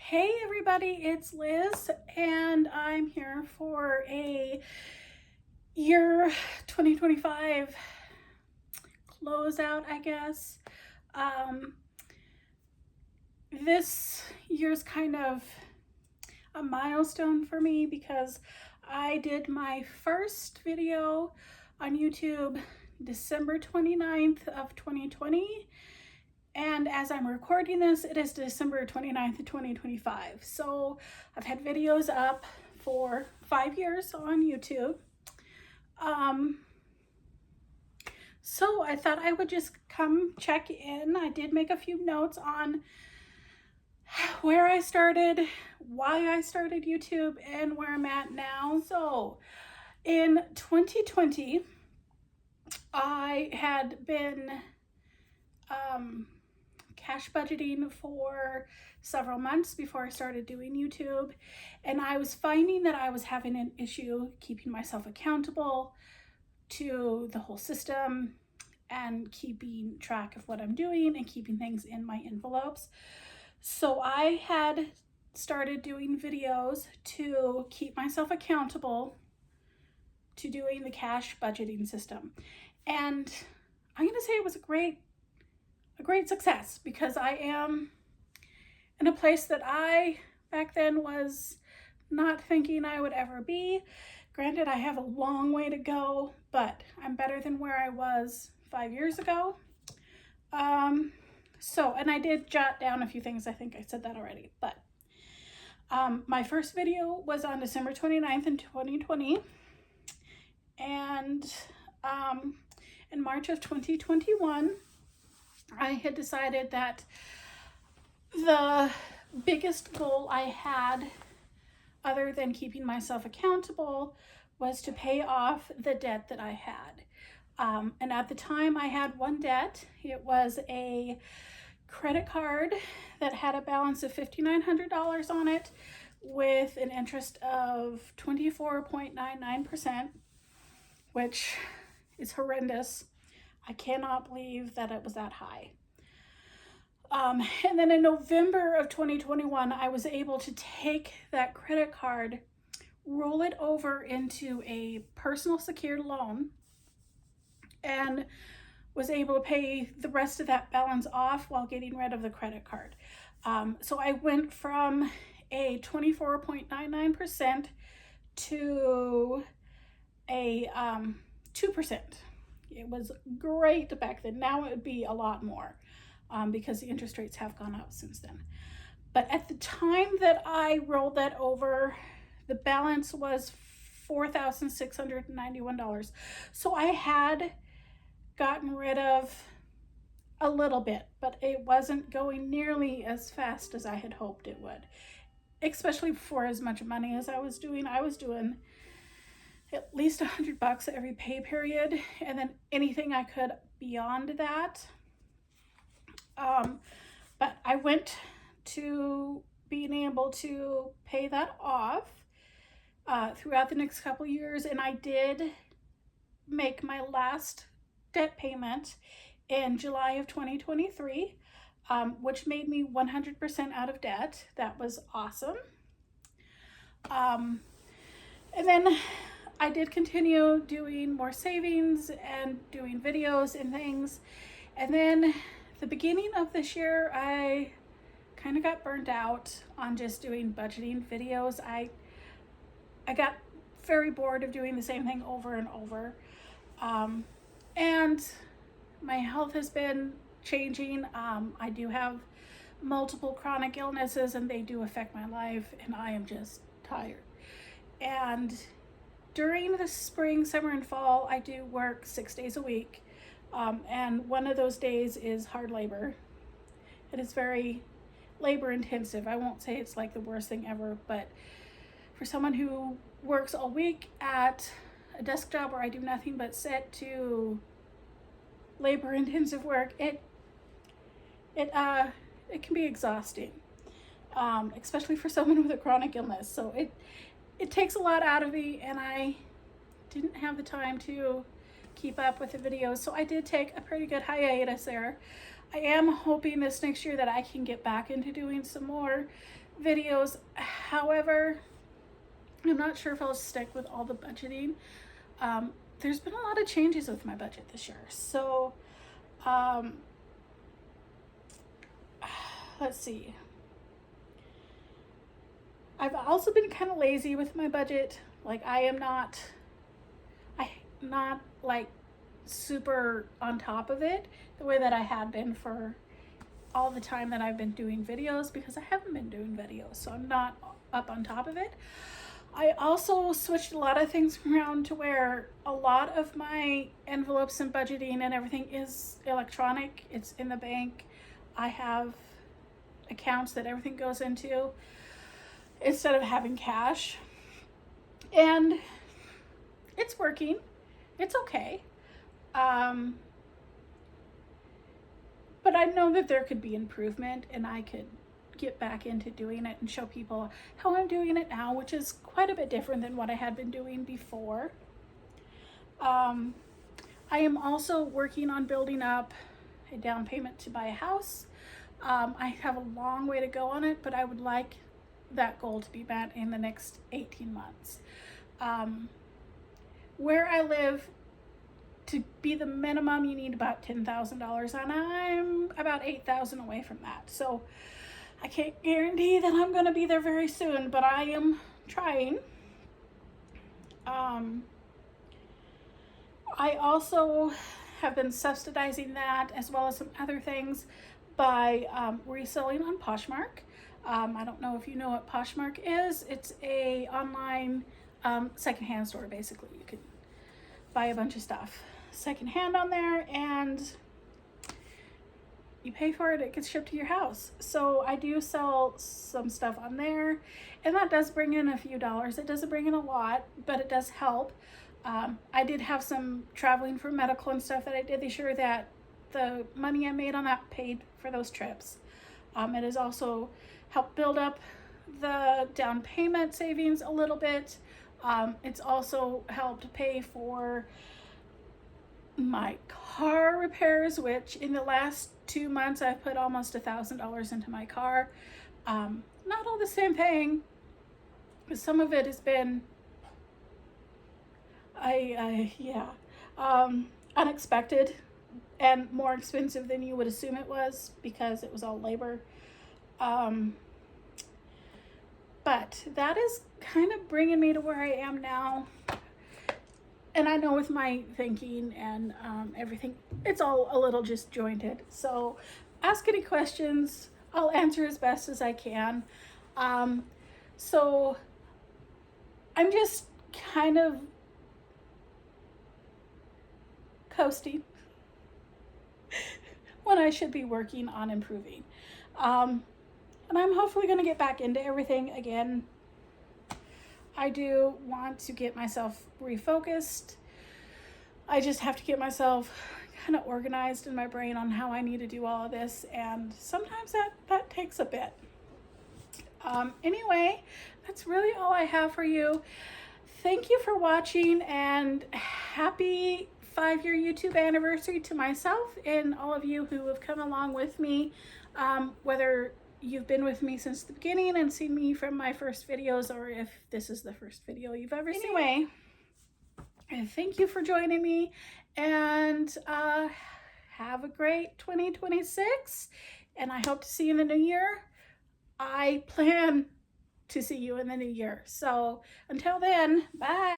Hey everybody, it's Liz and I'm here for a year 2025 closeout, I guess. Um, this year's kind of a milestone for me because I did my first video on YouTube December 29th of 2020. And as I'm recording this, it is December 29th, 2025. So I've had videos up for 5 years on YouTube. So I thought I would just come check in. I did make a few notes on where I started, why I started YouTube, and where I'm at now. So in 2020, I had been cash budgeting for several months before I started doing YouTube, and I was finding that I was having an issue keeping myself accountable to the whole system and keeping track of what I'm doing and keeping things in my envelopes. So I had started doing videos to keep myself accountable to doing the cash budgeting system, and I'm gonna say it was a great success because I am in a place that I back then was not thinking I would ever be. Granted, I have a long way to go, but I'm better than where I was 5 years ago. And I did jot down a few things. I think I said that already, but my first video was on December 29th in 2020. And in March of 2021, I had decided that the biggest goal I had, other than keeping myself accountable, was to pay off the debt that I had. And at the time I had one debt. It was a credit card that had a balance of $5,900 on it with an interest of 24.99%, which is horrendous. I cannot believe that it was that high. And then in November of 2021, I was able to take that credit card, roll it over into a personal secured loan, and was able to pay the rest of that balance off while getting rid of the credit card. So I went from a 24.99% to a 2%. It was great back then. Now it would be a lot more because the interest rates have gone up since then. But at the time that I rolled that over, the balance was $4,691. So I had gotten rid of a little bit, but it wasn't going nearly as fast as I had hoped it would, especially for as much money as I was doing. I was doing at least $100 every pay period, and then anything I could beyond that. But I went to being able to pay that off throughout the next couple years, and I did make my last debt payment in July of 2023, which made me 100% out of debt. That was awesome. And then I did continue doing more savings and doing videos and things. And then the beginning of this year, I kind of got burned out on just doing budgeting videos. I got very bored of doing the same thing over and over. And my health has been changing. I do have multiple chronic illnesses and they do affect my life, and I am just tired. And during the spring, summer, and fall, I do work 6 days a week. And one of those days is hard labor. It is very labor intensive. I won't say it's like the worst thing ever, but for someone who works all week at a desk job where I do nothing but sit to labor intensive work, it can be exhausting, especially for someone with a chronic illness. So it takes a lot out of me, and I didn't have the time to keep up with the videos. So I did take a pretty good hiatus there. I am hoping this next year that I can get back into doing some more videos. However, I'm not sure if I'll stick with all the budgeting. There's been a lot of changes with my budget this year. So, let's see. I've also been kind of lazy with my budget. Like I'm not like super on top of it the way that I had been for all the time that I've been doing videos, because I haven't been doing videos, so I'm not up on top of it. I also switched a lot of things around to where a lot of my envelopes and budgeting and everything is electronic. It's in the bank. I have accounts that everything goes into instead of having cash. And it's working. It's okay. But I know that there could be improvement, and I could get back into doing it and show people how I'm doing it now, which is quite a bit different than what I had been doing before. I am also working on building up a down payment to buy a house. I have a long way to go on it, but I would like that goal to be met in the next 18 months. Where I live, to be the minimum, you need about $10,000, and I'm about 8,000 away from that. So I can't guarantee that I'm going to be there very soon, but I am trying. I also have been subsidizing that, as well as some other things, by reselling on Poshmark. I don't know if you know what Poshmark is. It's a online secondhand store. Basically, you can buy a bunch of stuff secondhand on there, and you pay for it, it gets shipped to your house. So I do sell some stuff on there, and that does bring in a few dollars. It doesn't bring in a lot, but it does help. I did have some traveling for medical and stuff that I did this year, that the money I made on that paid for those trips. It has also helped build up the down payment savings a little bit. It's also helped pay for my car repairs, which in the last 2 months I've put almost $1,000 into my car. Not all the same paying, but some of it has been unexpected and more expensive than you would assume it was, because it was all labor. But that is kind of bringing me to where I am now. And I know with my thinking and everything, it's all a little disjointed. So ask any questions. I'll answer as best as I can. So I'm just kind of coasting when I should be working on improving. And I'm hopefully going to get back into everything again. I do want to get myself refocused. I just have to get myself kind of organized in my brain on how I need to do all of this, and sometimes that takes a bit. Anyway, that's really all I have for you. Thank you for watching, and happy 5-year YouTube anniversary to myself and all of you who have come along with me, whether you've been with me since the beginning and seen me from my first videos, or if this is the first video you've ever seen. Anyway, thank you for joining me, and have a great 2026, and I hope to see you in the new year. I plan to see you in the new year. So until then, bye.